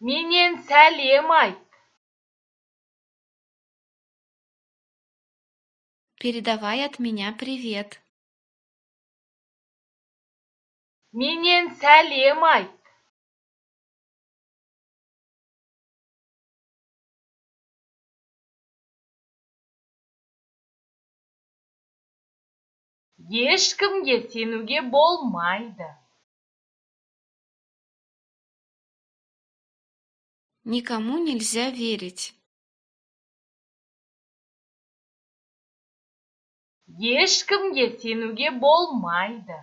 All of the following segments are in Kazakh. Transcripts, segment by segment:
Менен сәлем айт. Передавай от меня привет. Менен сәлем айт. Ешкімге сенуге болмайды. Никому нельзя верить. Ешкімге сенуге болмайды.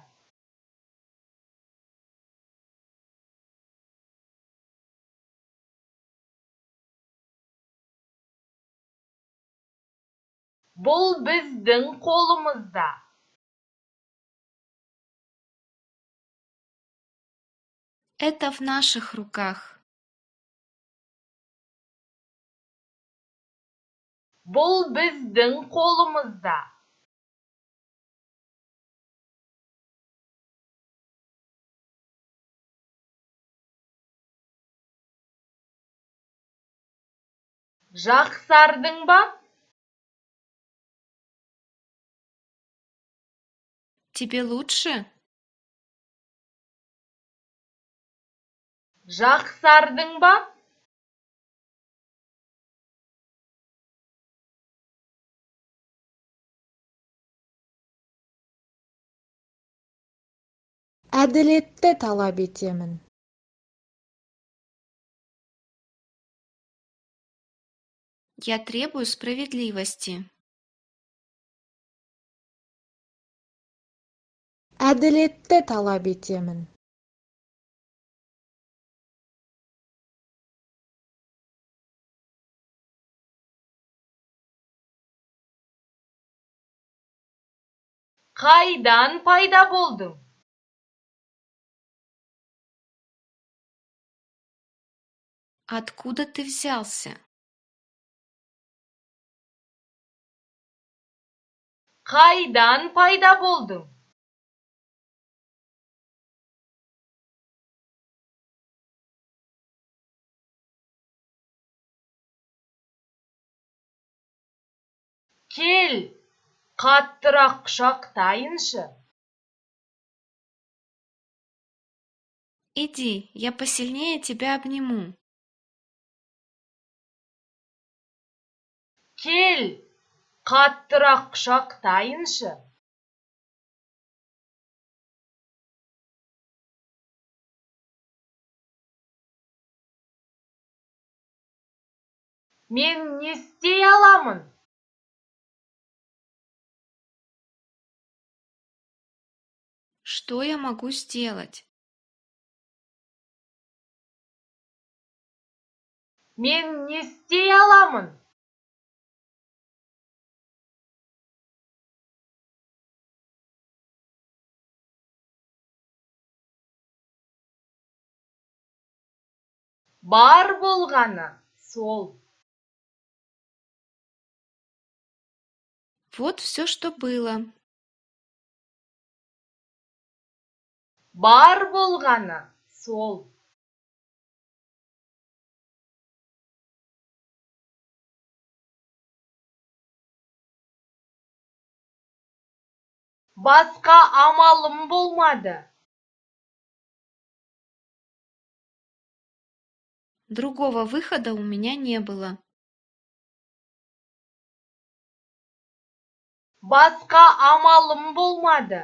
Бұл біздің қолымызда. Это в наших руках. Бұл біздің қолымызда. Жақсардың ба? Тебе лучше? Жақсардың ба? Әділетті талап етемін. Я требую справедливости. Әділетті талап етемін. Қайдан пайда болдың? Откуда ты взялся? Қайдан пайда болдың? Кел, қаттырақ құшақтайыншы. Иди, я посильнее тебя обниму. Кел, қаттырақ құшақтайыншы. Мен не істей аламын? Что я могу сделать? Мен не істей аламын? Бар болғаны сол. Вот все, что было. Бар болғаны сол. Басқа амалым болмады. Другого выхода у меня не было. Басқа амалым болмады.